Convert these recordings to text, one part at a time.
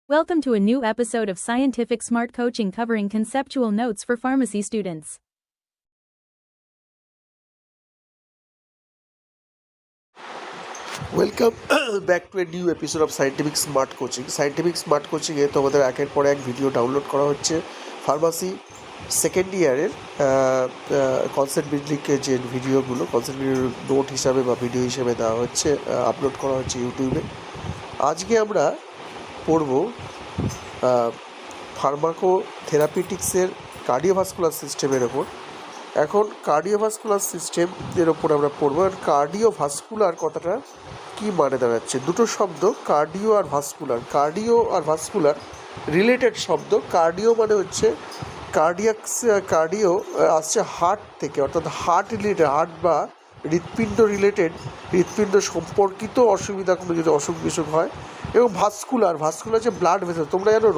Welcome to a new episode of Scientific Smart Coaching covering conceptual notes for pharmacy students. Welcome back to a new episode of scientific smart coaching. Scientific smart কোচিংয়ে তোমাদের একের পর এক video download করা হচ্ছে। Pharmacy second ইয়ারের concept বিল্ডিংকে যে ভিডিওগুলো কনসেপ্ট বিল্ডিং নোট হিসাবে বা ভিডিও হিসেবে দেওয়া হচ্ছে, আপলোড করা হচ্ছে ইউটিউবে। আজকে আমরা পড়ব ফার্মাকোথেরাপিউটিক্সের কার্ডিওভাস্কুলার সিস্টেমের ওপর। এখন কার্ডিওভাস্কুলার সিস্টেমের ওপর আমরা পড়বো। আর কার্ডিওভাস্কুলার কথাটা কী মানে দাঁড়াচ্ছে? দুটো শব্দ, কার্ডিও আর ভাস্কুলার রিলেটেড শব্দ। কার্ডিও মানে হচ্ছে কার্ডিও আসছে হার্ট থেকে, অর্থাৎ হার্ট রিলেটেড, হার্ট বা হৃৎপিণ্ড সম্পর্কিত অসুবিধা, কোনো যদি অসুখ বিসুখ হয়। এবং ভাস্কুলার হচ্ছে ব্লাড ভেসেল। তোমরা জানো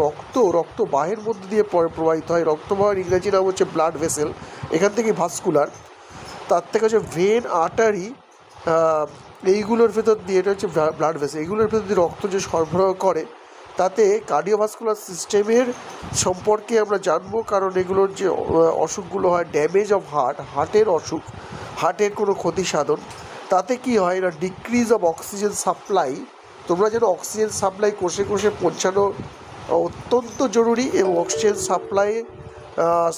রক্ত বাহের মধ্যে দিয়ে প্রবাহিত হয়। রক্তবাহের ইংরেজি নাম হচ্ছে ব্লাড ভেসেল, এখান থেকে ভাস্কুলার। তার থেকে হচ্ছে ভেন, আর্টারি, এইগুলোর ভেতর দিয়ে, এটা হচ্ছে ব্লাড ভেসেল, এইগুলোর ভেতর দিয়ে রক্ত যে সরবরাহ করে, তাতে কার্ডিওভাস্কুলার সিস্টেমের সম্পর্কে আমরা জানবো। কারণ এগুলোর যে অসুখগুলো হয়, ড্যামেজ অফ হার্টের অসুখ, হার্টের কোনো ক্ষতি সাধন, তাতে কি হয় না, ডিক্রিজ অফ অক্সিজেন সাপ্লাই। তোমরা যেন অক্সিজেন সাপ্লাই কোষে পৌঁছানো অত্যন্ত জরুরি, এবং অক্সিজেন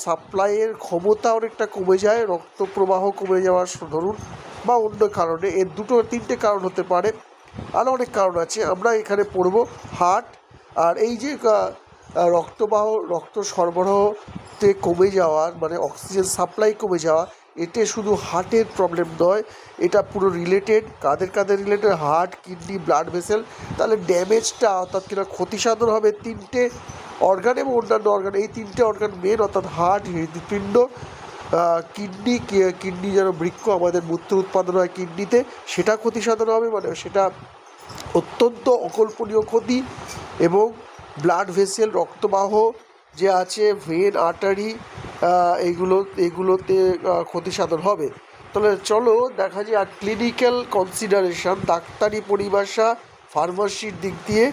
সাপ্লাইয়ের ক্ষমতা অনেকটা কমে যায়, রক্ত প্রবাহ কমে যাওয়ার ধরুন বা অন্য কারণে। এর তিনটে কারণ হতে পারে, আরও অনেক কারণ আছে। আমরা এখানে পড়ব হার্ট। আর এই যে রক্ত সরবরাহতে কমে যাওয়ার, মানে অক্সিজেন সাপ্লাই কমে যাওয়া, এতে শুধু হার্টের প্রবলেম নয়, এটা পুরো রিলেটেড। কাদের related? Heart, kidney, blood vessel. তাহলে ড্যামেজটা, অর্থাৎ কিনা ক্ষতি সাধন হবে তিনটে অর্গান এবং অন্যান্য অর্গান। এই তিনটে অর্গান মেন, অর্থাৎ হার্ট, হৃৎপিণ্ড, কিডনি যেন বৃক্ক, আমাদের মূত্র উৎপাদন হয় কিডনিতে, সেটা ক্ষতি সাধন হবে, মানে সেটা অত্যন্ত অকল্পনীয় ক্ষতি। এবং ব্লাড ভেসেল, রক্তবাহ যে আছে, ভেন, আর্টারি, এইগুলোতে ক্ষতি সাধন হবে। তাহলে চলো দেখা যায় আর ক্লিনিক্যাল কনসিডারেশন, ডাক্তারি পরিভাষা, ফার্মাসির দিক দিয়ে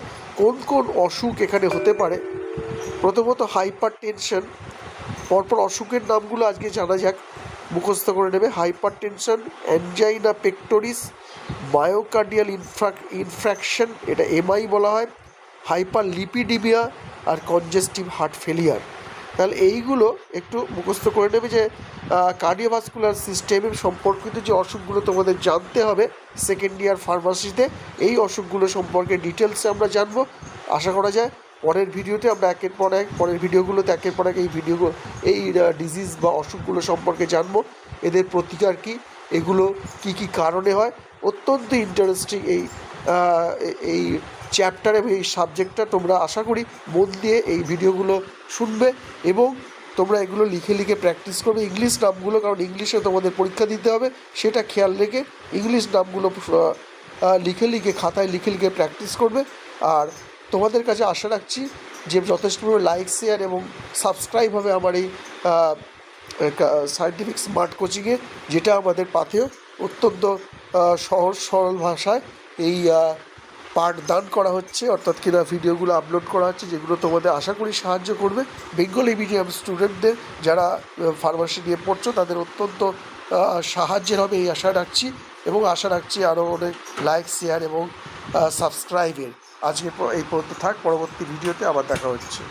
কোন অসুখ এখানে হতে পারে। প্রথমত হাইপার টেনশন। পরপর অসুখের নামগুলো আজকে জানা যাক, মুখস্থ করে নেবে। Hypertension, angina pectoris, myocardial infarction, এটা এমআই বলা হয়, হাইপার লিপিডিমিয়া, আর কনজেস্টিভ হার্ট ফেলিয়ার। তাহলে এইগুলো একটু মুখস্থ করে নেবে যে কার্ডিওভাস্কুলার সিস্টেমের সম্পর্কিত যে অসুখগুলো তোমাদের জানতে হবে সেকেন্ড ইয়ার ফার্মাসিতে, এই অসুখগুলো সম্পর্কে ডিটেলসে আমরা জানবো। আশা করা যায় পরের ভিডিওতে আমরা পরের ভিডিওগুলোতে একের পর এক এই ডিজিজ বা অসুখগুলো সম্পর্কে জানবো, এদের প্রতিকার কী, এগুলো কি কারণে হয়। অত্যন্ত ইন্টারেস্টিং এই চ্যাপ্টার এবং এই সাবজেক্টটা। তোমরা আশা করি মন দিয়ে এই ভিডিওগুলো শুনবে এবং তোমরা এগুলো লিখে প্র্যাকটিস করবে। ইংলিশ নামগুলো, কারণ ইংলিশে তোমাদের পরীক্ষা দিতে হবে, সেটা খেয়াল রেখে ইংলিশ নামগুলো খাতায় লিখে প্র্যাকটিস করবে। আর তোমাদের কাছে আশা রাখছি যে যথেষ্ট লাইক, শেয়ার এবং সাবস্ক্রাইব হবে আমার এই সায়েন্টিফিক স্মার্ট কোচিংয়ে, যেটা আমাদের পাথেয় অত্যন্ত সহজ সরল ভাষায় এই পাঠদান করা হচ্ছে, অর্থাৎ কিনা ভিডিওগুলো আপলোড করা হচ্ছে, যেগুলো তোমাদের আশা করি সাহায্য করবে। বেঙ্গলি মিডিয়াম স্টুডেন্টদের যারা ফার্মাসি নিয়ে পড়ছো, তাদের অত্যন্ত সাহায্যের হবে এই আশা রাখছি, এবং আশা রাখছি আরও অনেক লাইক, শেয়ার এবং সাবস্ক্রাইবের। আজকে এই পর্যন্ত থাক, পরবর্তী ভিডিওতে আবার দেখা হচ্ছে।